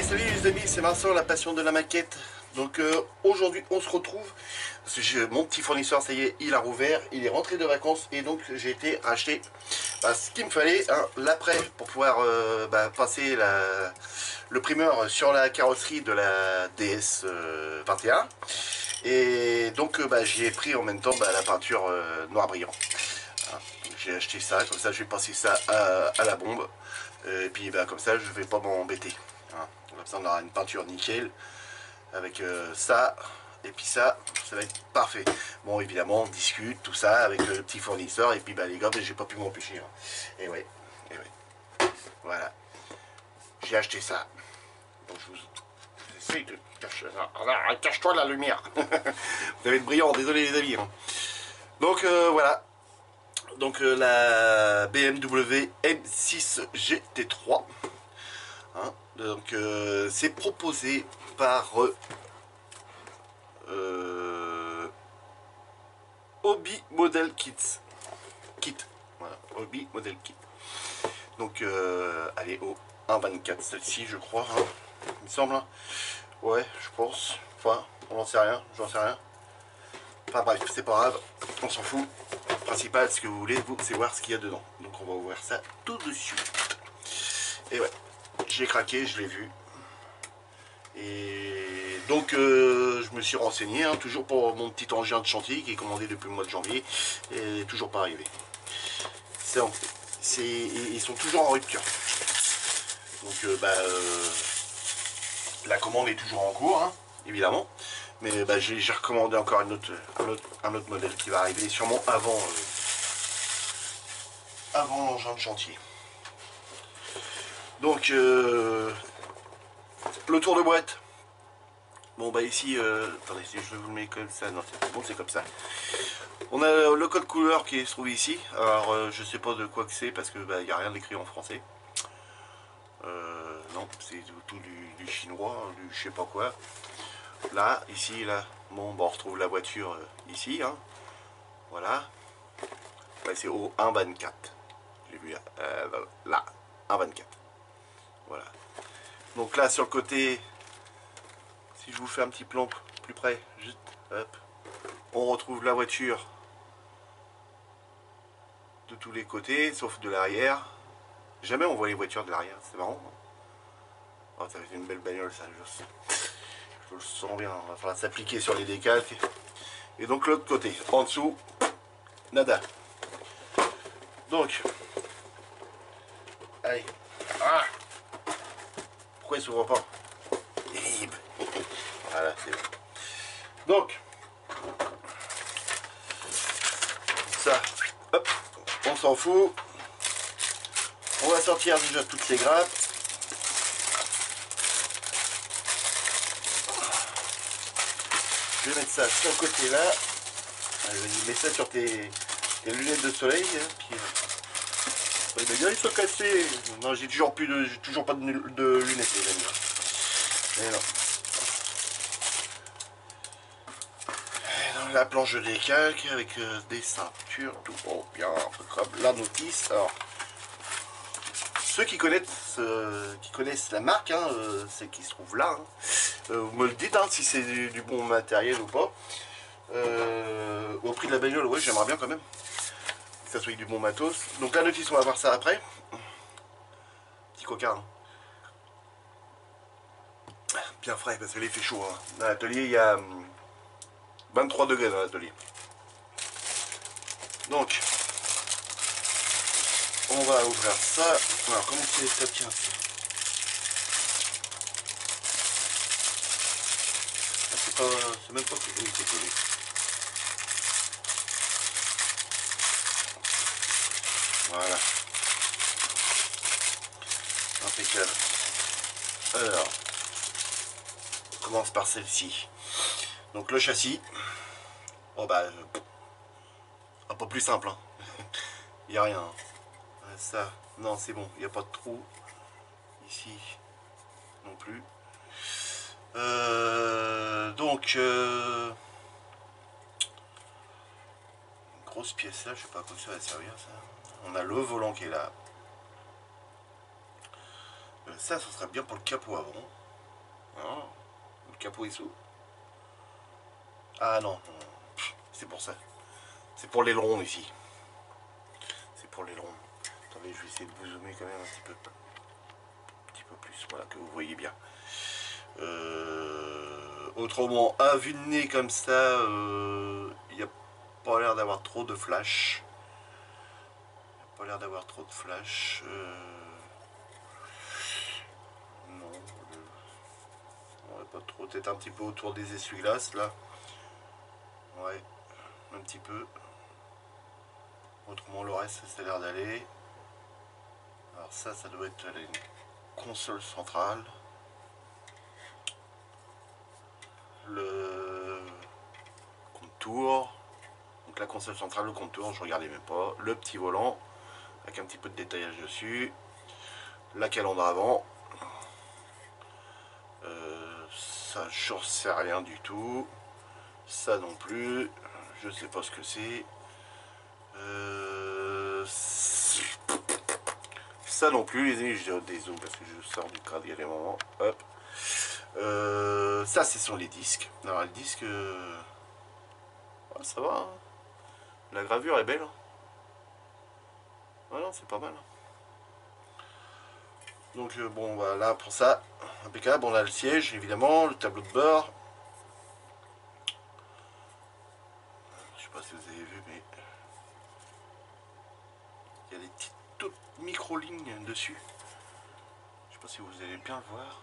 Salut les amis, c'est Vincent, la passion de la maquette. Donc aujourd'hui on se retrouve, parce que mon petit fournisseur, ça y est, il a rouvert, il est rentré de vacances et donc j'ai été acheter ce qu'il me fallait, l'après, pour pouvoir passer le primeur sur la carrosserie de la DS 21. Et donc j'y ai pris en même temps la peinture noir brillant. Hein, j'ai acheté ça, comme ça je vais passer ça à la bombe. Et puis comme ça je vais pas m'embêter. Hein. Comme ça on aura une peinture nickel avec ça et puis ça va être parfait. Bon évidemment on discute tout ça avec le petit fournisseur et puis les gars j'ai pas pu m'empêcher. Hein. Et ouais, voilà. J'ai acheté ça. Donc je vous essaye de cacher ça. Cache-toi la lumière. Vous allez être brillant, désolé les amis. Hein. Donc voilà. Donc la BMW M6 GT3. Hein, donc c'est proposé par Hobby Model Kits. Voilà, Hobby Model Kit. Donc elle est au 1,24 celle-ci je crois. Hein, il me semble. Ouais, je pense. Enfin, on n'en sait rien, j'en sais rien. Enfin bref, c'est pas grave, on s'en fout. Le principal, ce que vous voulez, c'est voir ce qu'il y a dedans. Donc on va ouvrir ça tout de suite. Et ouais, j'ai craqué, je l'ai vu. Et donc je me suis renseigné, hein, toujours pour mon petit engin de chantier qui est commandé depuis le mois de janvier. Et toujours pas arrivé. Ils sont toujours en rupture. Donc la commande est toujours en cours, hein, évidemment. Mais j'ai recommandé encore un autre modèle qui va arriver sûrement avant l'engin de chantier. Donc le tour de boîte. Bon ici, attendez si je vous le mets comme ça, non c'est bon, c'est comme ça. On a le code couleur qui se trouve ici. Alors je sais pas de quoi que c'est parce que il n'y a rien d'écrit en français. Non, c'est tout du chinois, du je sais pas quoi. Là, ici, là, bon, on retrouve la voiture ici, hein. Voilà. Ouais, c'est au 1,24. J'ai vu là, 1,24. Voilà. Donc là, sur le côté, si je vous fais un petit plan plus près, juste, hop, on retrouve la voiture de tous les côtés, sauf de l'arrière. Jamais on voit les voitures de l'arrière, c'est marrant. Oh, ça va être une belle bagnole, ça, je le sens bien. Il va falloir s'appliquer sur les décalques. Et donc l'autre côté, en dessous, nada. Donc, allez. Ah, pourquoi il s'ouvre pas? Voilà, c'est bon. Donc, ça, hop, on s'en fout. On va sortir déjà toutes les grappes. Je vais mettre ça sur le côté là. Allez, mets ça sur tes lunettes de soleil. Hein, puis, bien, ils sont cassés. Non, j'ai toujours pas de lunettes, les amis. Mais non. Et dans la planche de décalque avec des ceintures, tout bien, comme la notice. Alors, ceux qui connaissent la marque, hein, c'est qui se trouve là. Hein, vous me le dites hein, si c'est du bon matériel ou pas. Au prix de la bagnole, ouais, j'aimerais bien quand même que ça soit du bon matos. Donc la notice, on va voir ça après. Petit coquin. Hein. Bien frais parce qu'il fait chaud. Hein. Dans l'atelier, il y a 23 degrés dans l'atelier. Donc, on va ouvrir ça. Alors, comment ça tient ça? C'est même pas collé, c'est collé. Voilà. Impeccable. Alors, on commence par celle-ci. Donc le châssis. Oh un peu plus simple. Hein. Il n'y a rien. Hein. Ça, non c'est bon, il n'y a pas de trou. Ici, non plus. Donc, une grosse pièce là, je sais pas à quoi ça va servir ça. On a le volant qui est là. Ça serait bien pour le capot avant. Ah, le capot est sous. Ah non, c'est pour ça. C'est pour l'aileron ici. C'est pour l'aileron. Attendez, je vais essayer de vous zoomer quand même un petit peu plus, voilà, que vous voyez bien. Autrement, à vue de nez comme ça, il n'y a pas l'air d'avoir trop de flash. Pas l'air d'avoir trop de flash. Non, ouais, pas trop. Peut-être un petit peu autour des essuie-glaces là. Ouais, un petit peu. Autrement, le reste, ça a l'air d'aller. Alors ça doit être une console centrale. Le contour. Donc la console centrale, le contour, je regardais même pas. Le petit volant, avec un petit peu de détaillage dessus. La calandre avant. Ça, j'en sais rien du tout. Ça non plus. Je sais pas ce que c'est. Ça non plus, les amis, je dézoome parce que je sors du cadre, il y a des moments. Hop. Ça, ce sont les disques. Alors, les disques. Ouais, ça va. Hein. La gravure est belle. Hein. Ouais, non, c'est pas mal. Donc, bon, voilà, pour ça, impeccable. On a le siège, évidemment, le tableau de bord. Je sais pas si vous avez vu, mais il y a des petites toutes micro-lignes dessus. Je sais pas si vous allez bien le voir.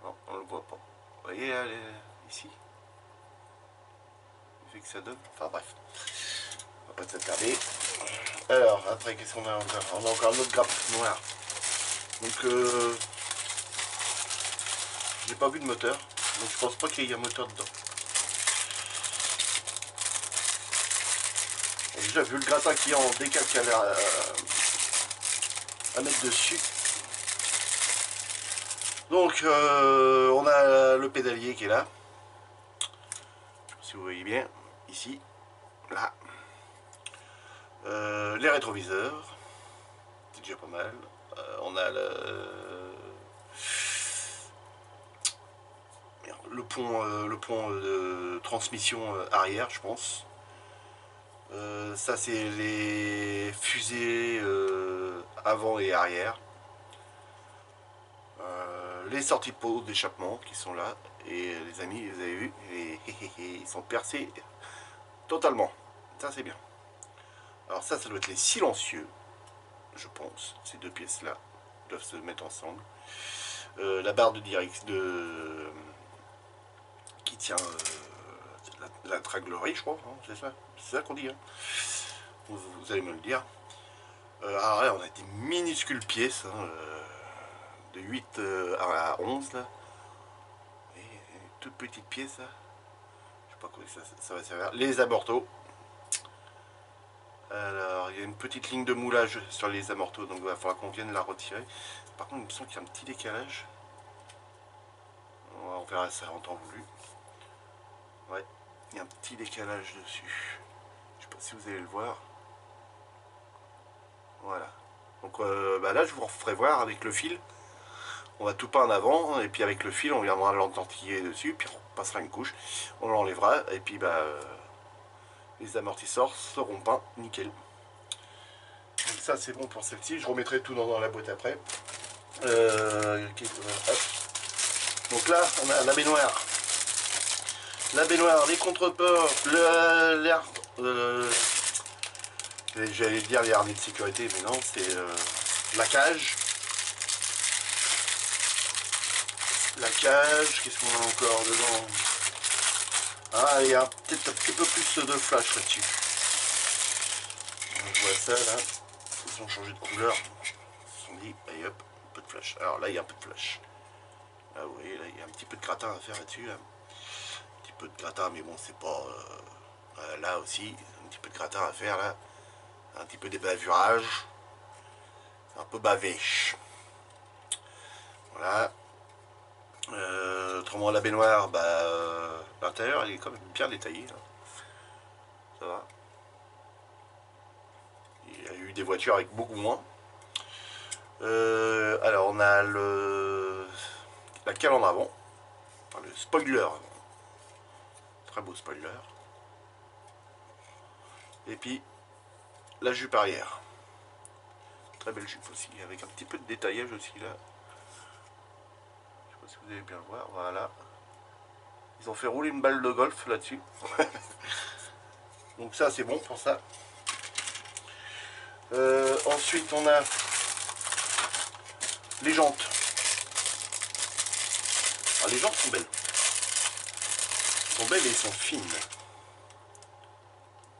Non, on le voit pas. Vous voyez, elle est ici. Il fait que ça donne. Enfin, bref. On va pas s'attarder. Alors, après, qu'est-ce qu'on a encore? On a encore un autre grappe noir. Donc, j'ai pas vu de moteur. Donc, je pense pas qu'il y ait un moteur dedans. J'ai déjà vu le gratin qui est en décalque à mettre dessus. Donc, on a le pédalier qui est là. Je sais pas si vous voyez bien. Ici. Là. Les rétroviseurs. C'est déjà pas mal. On a le pont de transmission arrière, je pense. Ça, c'est les fusées avant et arrière. Les sorties de pot d'échappement qui sont là. Et les amis, vous avez vu, ils sont percés totalement. Ça, c'est bien. Alors ça doit être les silencieux, je pense. Ces deux pièces-là doivent se mettre ensemble. La barre de direct qui tient la traglerie, je crois. Hein, c'est ça qu'on dit. Hein. Vous allez me le dire. Alors là, on a des minuscules pièces. Hein, de 8 à 11 là. Et toute petite pièce là. Je sais pas quoi ça va servir. Les amortos. Alors, il y a une petite ligne de moulage sur les amortos, donc il va falloir qu'on vienne la retirer. Par contre, il me semble qu'il y a un petit décalage. On verra ça en temps voulu. Ouais, il y a un petit décalage dessus. Je sais pas si vous allez le voir. Voilà. Donc là, je vous referai voir avec le fil. On va tout pas en avant, et puis avec le fil, on viendra l'entortiller dessus, puis on passera une couche, on l'enlèvera, et puis les amortisseurs seront peints nickel. Donc ça, c'est bon pour celle-ci. Je remettrai tout dans la boîte après. Donc là, on a la baignoire. La baignoire, les contre-ports, l'air. J'allais dire les harnais de sécurité, mais non, c'est la cage. La cage, qu'est-ce qu'on a encore dedans? Ah, il y a peut-être un petit peu plus de flash là-dessus. On voit ça là. Ils ont changé de couleur. Ils se sont dit, allez hop, un peu de flash. Alors là, il y a un peu de flash. Là, vous voyez, là, il y a un petit peu de gratin à faire là-dessus. Là. Un petit peu de gratin, mais bon, c'est pas. Là aussi, un petit peu de gratin à faire là. Un petit peu d'ébavurage. Un peu bavé. Voilà. Autrement, la baignoire, l'intérieur, il est quand même bien détaillé. Là. Ça va. Il y a eu des voitures avec beaucoup moins. Alors, on a la calandre avant, enfin, le spoiler, très beau spoiler, et puis la jupe arrière, très belle jupe aussi, avec un petit peu de détaillage aussi là, je sais pas si vous allez bien le voir, voilà, ils ont fait rouler une balle de golf là-dessus, donc ça c'est bon pour ça. Ensuite on a les jantes. Alors, les jantes sont belles. Elles sont belles et elles sont fines.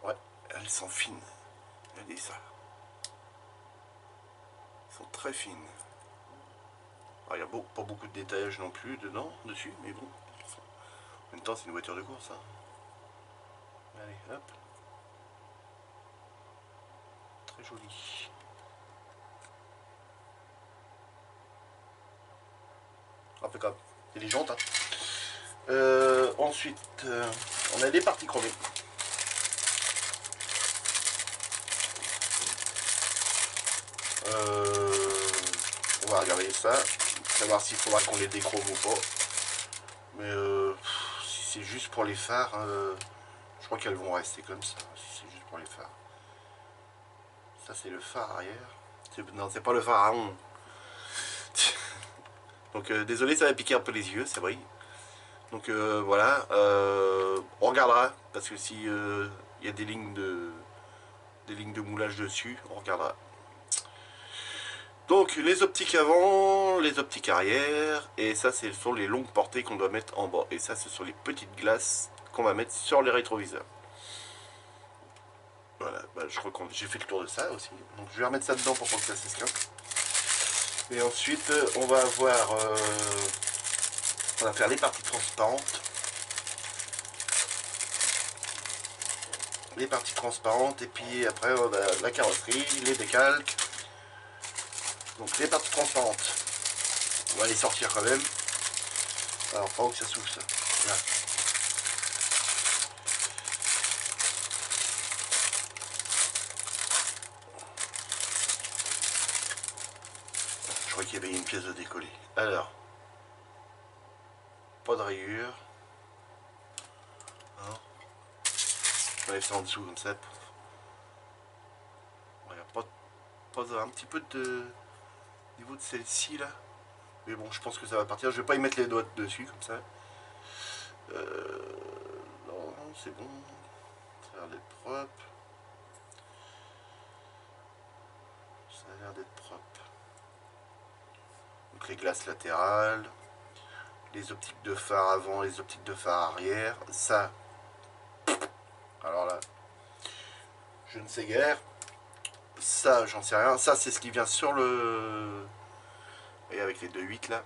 Ouais, elles sont fines. Regardez ça. Elles sont très fines. Alors, il n'y a pas beaucoup de détaillage non plus dessus, mais bon. En même temps, c'est une voiture de course. Hein. Allez, hop. Très joli. Impeccable. C'est les jantes. Hein. Ensuite, on a des parties chromées. On va regarder ça, savoir s'il faudra qu'on les déchrome ou pas. Mais si c'est juste pour les phares, je crois qu'elles vont rester comme ça. Si c'est juste pour les phares. Ça c'est le phare arrière. Non, c'est pas le phare à on. Donc désolé, ça va piquer un peu les yeux, c'est vrai. Donc voilà, on regardera parce que si il y a des lignes de moulage dessus, on regardera. Donc les optiques avant, les optiques arrière, et ça ce sont les longues portées qu'on doit mettre en bas. Et ça ce sont les petites glaces qu'on va mettre sur les rétroviseurs. Voilà, bah, je crois que j'ai fait le tour de ça aussi. Donc je vais remettre ça dedans pour pas que ça s'escape. Et ensuite on va avoir, on va faire les parties transparentes. Les parties transparentes et puis après on a la carrosserie, les décalques. Donc les parties transparentes, on va les sortir quand même. Alors pas où que ça s'ouvre ça. Là. Je crois qu'il y avait une pièce de décoller. Alors, pas de rayures. Hein. Je vais ça en dessous comme ça. Il n'y a pas un petit peu de niveau de celle-ci là. Mais bon, je pense que ça va partir. Je vais pas y mettre les doigts dessus comme ça. Non, c'est bon. Ça a l'air d'être propre. Ça a l'air d'être propre. Donc les glaces latérales, les optiques de phare avant, les optiques de phare arrière. Ça, alors là, je ne sais guère. Ça, j'en sais rien. Ça, c'est ce qui vient sur le... Et avec les 2.8 là.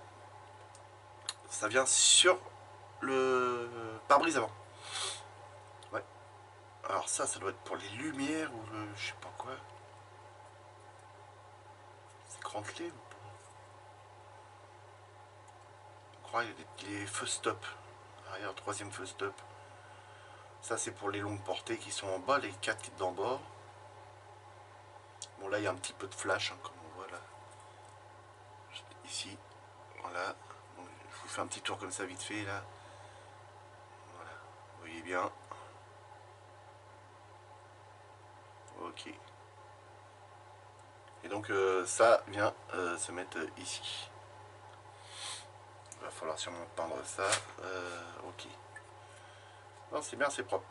Ça vient sur le pare-brise avant. Ouais. Alors ça doit être pour les lumières ou le... je sais pas quoi. C'est crantelé ou pas? Je crois qu'il y a des feux stop. Arrière, troisième feu stop. Ça c'est pour les longues portées qui sont en bas, les 4 qui sont d'en bas. Bon là il y a un petit peu de flash, hein, comme on voit là. Juste ici. Voilà. Bon, je vous fais un petit tour comme ça vite fait là. Voilà. Vous voyez bien. Ok. Et donc ça vient se mettre ici. Il va falloir sûrement peindre ça. Ok. Non, c'est bien, c'est propre.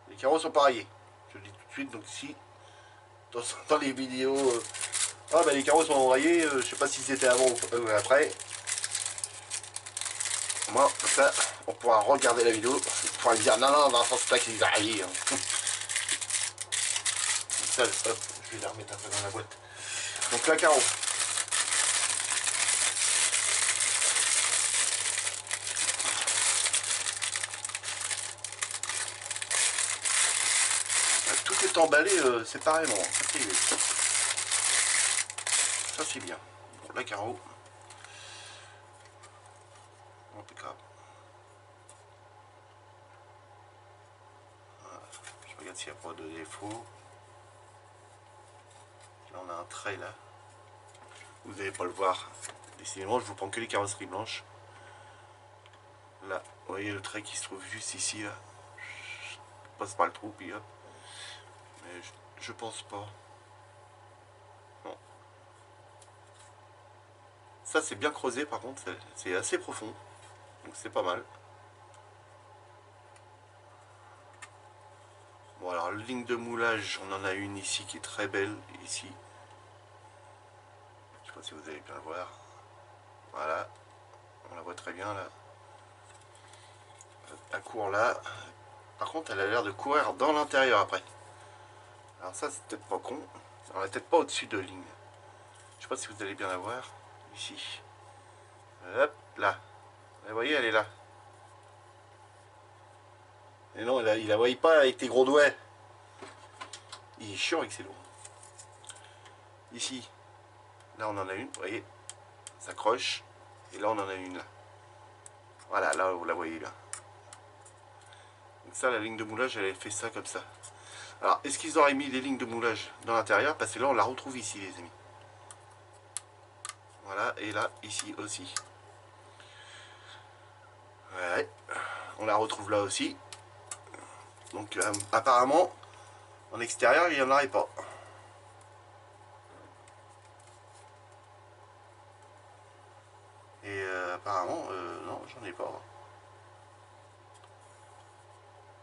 Les carreaux sont pareils. Je le dis tout de suite. Donc si dans les vidéos, ah ben les carreaux sont envoyés, je sais pas si c'était avant ou après. Moi, ça, on pourra regarder la vidéo. On pourra me dire non, non, Vincent, c'est toi qui les as rayés. Hein. Ça, hop, je vais la remettre un peu dans la boîte. Donc la carreau. Tout est emballé séparément. Ça c'est bien. Bon, la carreau. Impeccable. Voilà. Je regarde s'il n'y a pas de défaut. Là on a un trait là. Vous n'allez pas le voir. Décidément, je vous prends que les carrosseries blanches. Là, vous voyez le trait qui se trouve juste ici, là. Je passe par le trou, puis hop. Mais je pense pas. Non. Ça, c'est bien creusé, par contre. C'est assez profond. Donc, c'est pas mal. Bon, alors, la ligne de moulage, on en a une ici qui est très belle. Ici. Je sais pas si vous allez bien le voir. Voilà. On la voit très bien, là. Elle court là. Par contre, elle a l'air de courir dans l'intérieur après. Alors ça, c'est peut-être pas con. Elle n'est peut-être pas au-dessus de ligne. Je sais pas si vous allez bien la voir. Ici. Hop, là. Vous voyez, elle est là. Et non, il la voyait pas avec tes gros doigts. Il est chiant avec ses doigts. Ici. Là, on en a une. Vous voyez. Ça croche. Et là, on en a une là. Voilà, là, vous la voyez là. Donc ça, la ligne de moulage, elle fait ça comme ça. Alors, est-ce qu'ils auraient mis des lignes de moulage dans l'intérieur? Parce que là, on la retrouve ici, les amis. Voilà, et là, ici aussi. Ouais, on la retrouve là aussi. Donc, apparemment, en extérieur, il n'y en aurait pas. Et apparemment, non, j'en ai pas.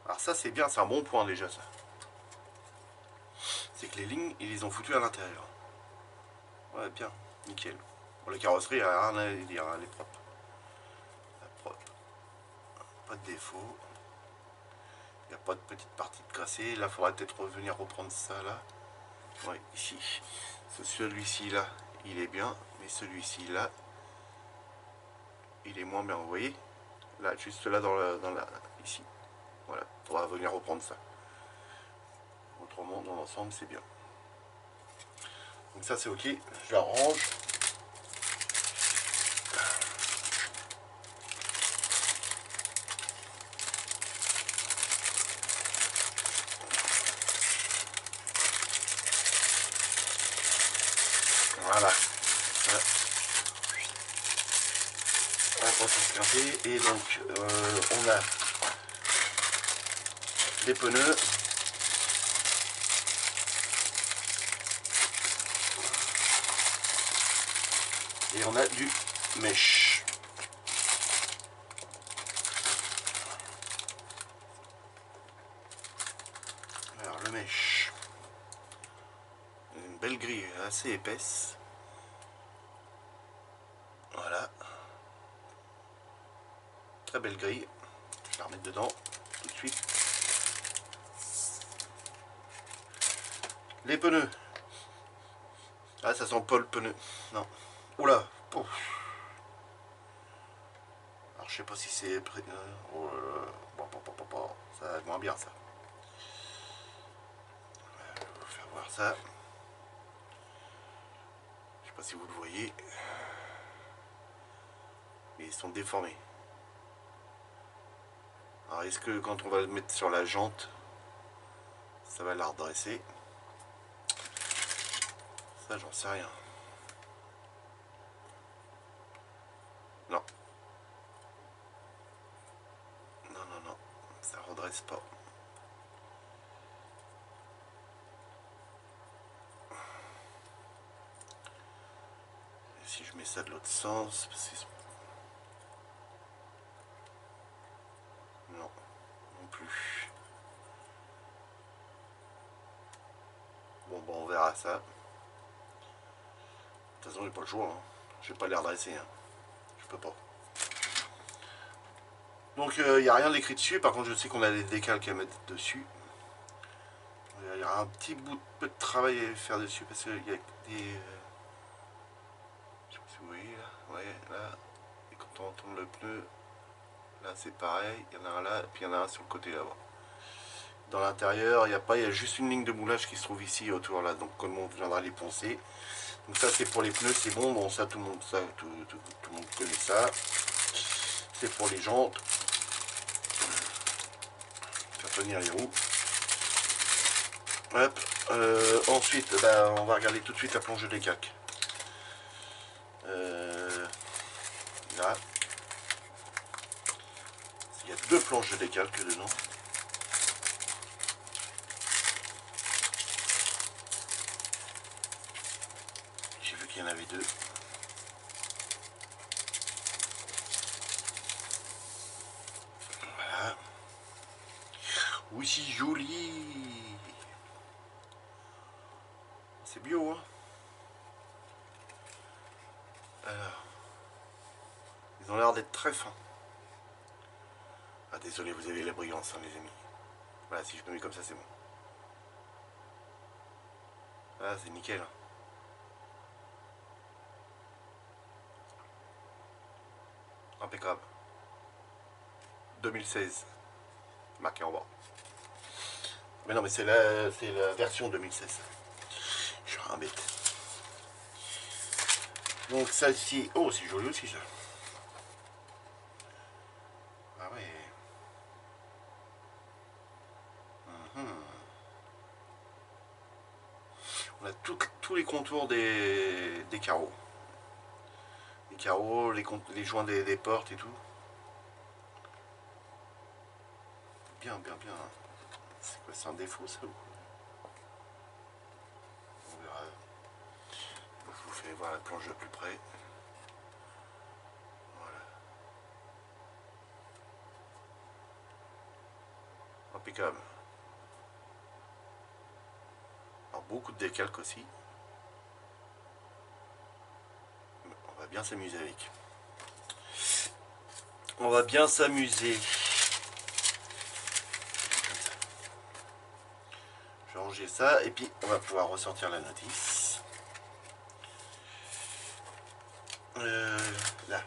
Alors ça, c'est bien, c'est un bon point déjà, ça. C'est que les lignes, ils les ont foutues à l'intérieur. Ouais, bien, nickel. Bon, la carrosserie, il n'y a rien à dire, elle est propre. Pas de défaut. Il n'y a pas de petite partie de cassée. Là, il faudra peut-être revenir reprendre ça, là. Ouais, ici. Celui-ci, là, il est bien. Mais celui-ci, là, il est moins bien, vous voyez. Là, juste là, ici. Voilà, il faudra venir reprendre ça. Autrement, dans l'ensemble, c'est bien. Donc ça, c'est ok. Je la range. Voilà. Et donc, on a les pneus. Et on a du mèche. Alors le mèche. Une belle grille assez épaisse. Voilà. Très belle grille. Je vais la remettre dedans tout de suite. Les pneus. Ah, ça sent pas le pneu. Non. Oula. Pouf. Alors, je sais pas si c'est... Oh, ça va être moins bien, ça. Je vais vous faire voir ça. Je sais pas si vous le voyez. Mais ils sont déformés. Alors, est-ce que quand on va le mettre sur la jante, ça va la redresser? Ça, j'en sais rien. Non. Non, non, non. Ça redresse pas. Et si je mets ça de l'autre sens, non, non plus. Bon, on verra ça. De toute façon, j'ai pas le choix. Hein. Je vais pas les redresser. Hein. Je peux pas. Donc, il n'y a rien d'écrit dessus. Par contre, je sais qu'on a des décalques à mettre dessus. Il y aura un petit bout de peu de travail à faire dessus parce qu'il y a des... je sais pas si vous voyez là. Ouais, là. Et quand on tourne le pneu, là c'est pareil. Il y en a un là, et puis il y en a un sur le côté là-bas. Dans l'intérieur, il n'y a pas, il y a juste une ligne de moulage qui se trouve ici autour là. Donc, comme on viendra les poncer. Donc ça c'est pour les pneus, c'est bon. Bon, ça tout le monde, tout le monde connaît ça. C'est pour les jantes. Faire tenir les roues. Hop. Ensuite, on va regarder tout de suite la plonge des calques. planches de décalque dedans. J'ai vu qu'il y en avait deux. Voilà. Oui, c'est joli. C'est bio, hein. Alors, ils ont l'air d'être très fins. Ah, désolé, vous avez la brillance, hein, les amis. Voilà, si je me mets comme ça, c'est bon. Ah, c'est nickel. Impeccable. 2016. Marqué en bas. Mais non, mais c'est la version 2016. Je suis un bête. Donc ça ci, oh c'est joli aussi ça. Ah ouais. On a tous les contours des carreaux. Les carreaux, les joints des portes et tout. Bien, bien, bien. C'est quoi, c'est un défaut ça ou quoi? On verra. Je vous fais voir la planche de plus près. Voilà. Impeccable. Alors beaucoup de décalques aussi. On va bien s'amuser avec. On va bien s'amuser. Je vais ranger ça et puis on va pouvoir ressortir la notice. Là.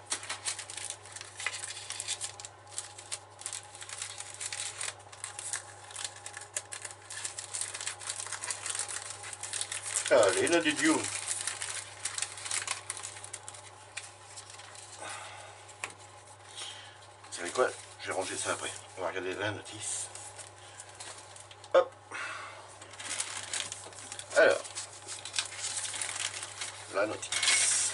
Allez, là du Dieu. Vous savez quoi? Je vais ranger ça après. On va regarder la notice. Hop. Alors. La notice.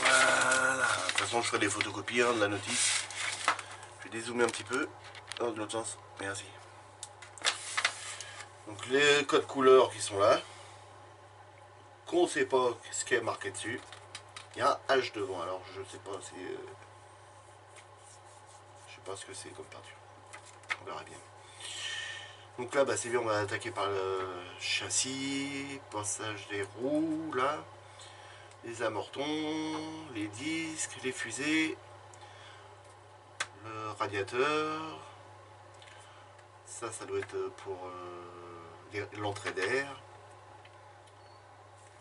Voilà. De toute façon, je ferai des photocopies de la notice. Je vais dézoomer un petit peu. Dans l'autre sens. Merci. Donc les codes couleurs qui sont là. Qu'on ne sait pas ce qui est marqué dessus. Il y a un H devant. Alors je sais pas si... je sais pas ce que c'est comme peinture. On verra bien. Donc là, bah, c'est bien, on va attaquer par le châssis, passage des roues, là, les amortons, les disques, les fusées, le radiateur. Ça doit être pour l'entrée d'air.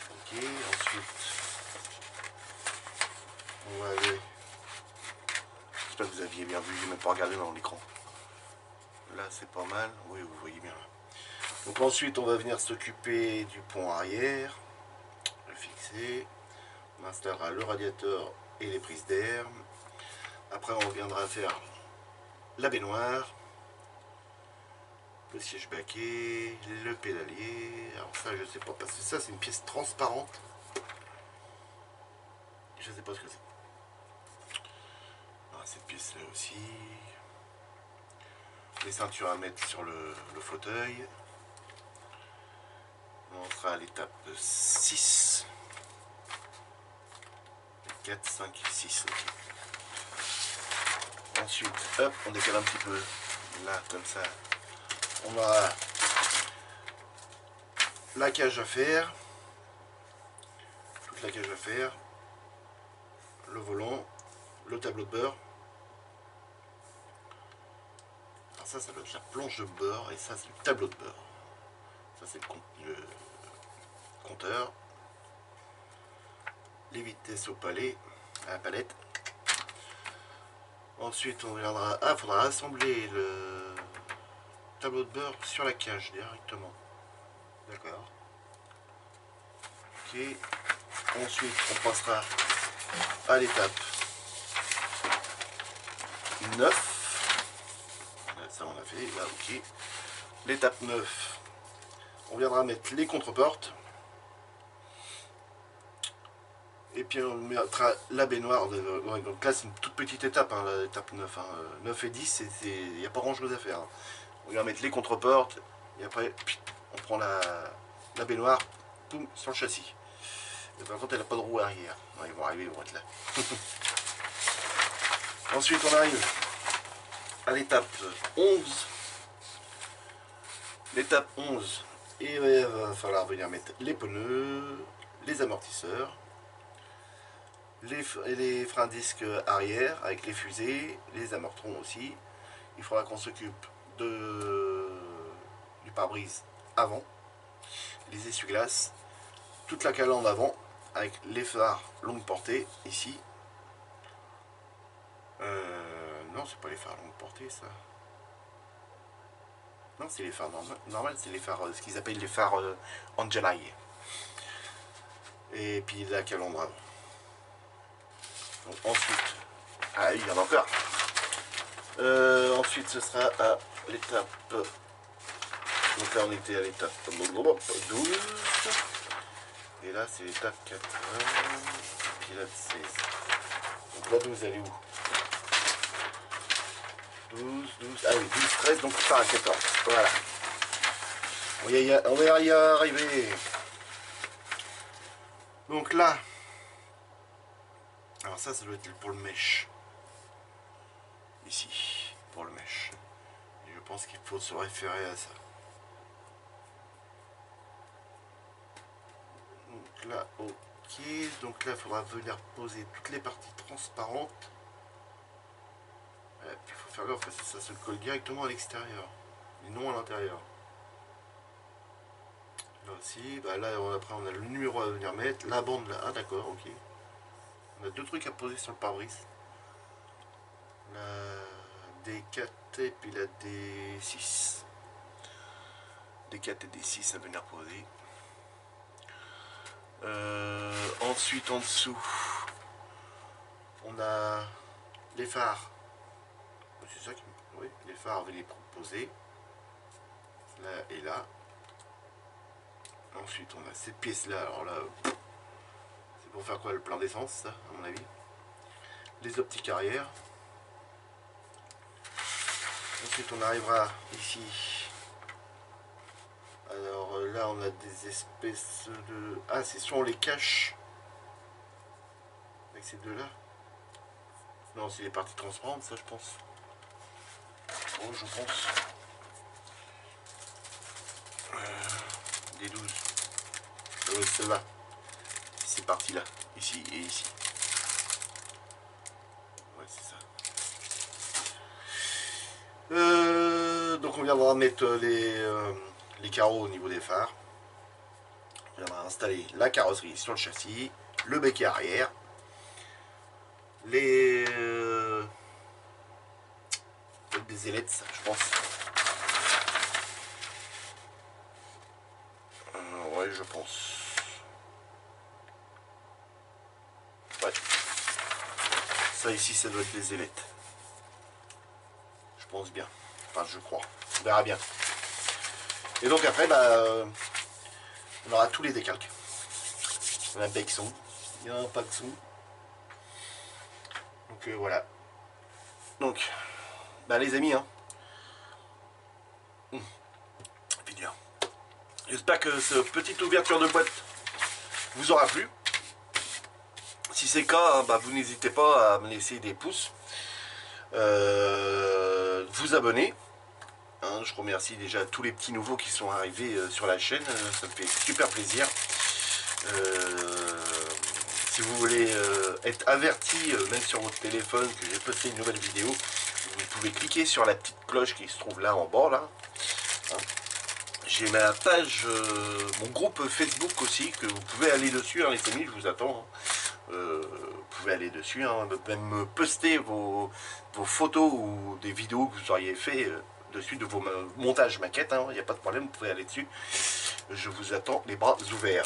Ok, ensuite, on va aller... J'espère que vous aviez bien vu, j'ai même pas regardé dans l'écran. Là, c'est pas mal, oui, vous voyez bien. Donc ensuite, on va venir s'occuper du pont arrière, le fixer. On installera le radiateur et les prises d'air. Après, on viendra faire la baignoire, le siège baquet, le pédalier. Alors ça, je sais pas, parce que ça, c'est une pièce transparente. Je sais pas ce que c'est. Alors, cette pièce-là aussi. Les ceintures à mettre sur le fauteuil. On sera à l'étape 6. 4, 5, 6. Okay. Ensuite, hop, on décale un petit peu. Là, comme ça. On aura la cage à faire. Toute la cage à faire. Le volant. Le tableau de bord. Alors ça doit être la planche de bord. Et ça, c'est le tableau de bord. Ça, c'est le compteur. Les vitesses au palais. À la palette. Ensuite, on viendra... Ah, il faudra assembler le tableau de bord sur la cage directement. D'accord. Ok. Ensuite, on passera à l'étape 9. Ça, on a fait. Là, ok. L'étape 9. on viendra mettre les contreportes. Et puis on mettra la baignoire. Ouais, donc là c'est une toute petite étape, hein, l'étape 9. Hein, 9 et 10, il n'y a pas grand chose à faire. Hein. On va mettre les contreportes. Et après, on prend la baignoire, boum, sur le châssis. Et par contre, elle n'a pas de roue arrière. Ouais, ils vont arriver, ils vont être là. Ensuite, on arrive à l'étape 11. L'étape 11, et il va falloir venir mettre les pneus, les amortisseurs, les freins disques arrière avec les fusées, les amortrons aussi. Il faudra qu'on s'occupe du pare-brise avant, les essuie-glaces, toute la calandre avant avec les phares longue portée ici. Non, c'est pas les phares longue portée ça. Non, c'est les phares normales, c'est les phares, ce qu'ils appellent les phares Angelai. Et puis la calandre avant. Donc, ensuite, ah il y en a encore. Ensuite, ce sera à l'étape. Donc là, on était à l'étape 12. Et là, c'est l'étape 4. Puis là, 16. Donc la 12, elle est où? 12, ah oui, 12, 13, donc on part à 14. Voilà. On va y arriver. Donc là, alors ça doit être pour le mèche. Ici, pour le mèche. Et je pense qu'il faut se référer à ça. Donc là, ok. Donc là, il faudra venir poser toutes les parties transparentes. Il faut faire gaffe parce que ça se colle directement à l'extérieur et non à l'intérieur. Là aussi, bah là après on a le numéro à venir mettre, la bande là, ah d'accord, ok. On a deux trucs à poser sur le pare-brise. La D4 et puis la D6. D4 et D6 à venir poser. Ensuite en dessous, on a les phares. C'est ça qui me... Oui, les phares, on va les proposer. Là et là. Ensuite, on a cette pièce-là. Alors là, c'est pour faire quoi? Le plein d'essence, ça, à mon avis. Les optiques arrière. Ensuite, on arrivera ici. Alors là, on a des espèces de... Ah, c'est soit on les cache avec ces deux-là. Non, c'est les parties transparentes, ça, je pense. Oh, je pense. Des 12. Oui, celle-là. C'est parti là. Ici et ici. Ouais, c'est ça. Donc on viendra mettre les carreaux au niveau des phares. On viendra installer la carrosserie sur le châssis. Le becquet arrière. Les... des ailettes, ça, je pense. Ouais, je pense. Ouais. Ça ici, ça doit être les ailettes. Je pense bien. Enfin, je crois. On verra bien. Et donc après, bah, on aura tous les décalques. Il y en a Bexon. Il y en a un Paxson. Donc voilà. Donc, bah les amis, hein. J'espère que cette petite ouverture de boîte vous aura plu. Si c'est le cas, bah, vous n'hésitez pas à me laisser des pouces, vous abonner. Hein, je remercie déjà tous les petits nouveaux qui sont arrivés sur la chaîne, ça me fait super plaisir. Si vous voulez être averti, même sur votre téléphone, que j'ai posté une nouvelle vidéo, vous pouvez cliquer sur la petite cloche qui se trouve là en bas, là. Hein. J'ai ma page, mon groupe Facebook aussi, que vous pouvez aller dessus, hein, les amis, je vous attends. Hein. Vous pouvez aller dessus, hein, même me poster vos photos ou des vidéos que vous auriez fait dessus, de vos montages maquettes, il n'y a pas de problème, vous pouvez aller dessus. Je vous attends les bras ouverts.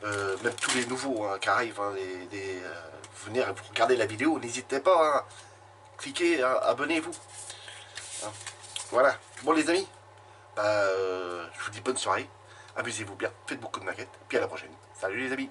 Même tous les nouveaux hein, qui arrivent, hein, vous venez vous regarder la vidéo, n'hésitez pas, hein, cliquez, hein, abonnez-vous. Hein. Voilà, bon les amis, bah, je vous dis bonne soirée, amusez-vous bien, faites beaucoup de maquettes, puis à la prochaine. Salut les amis.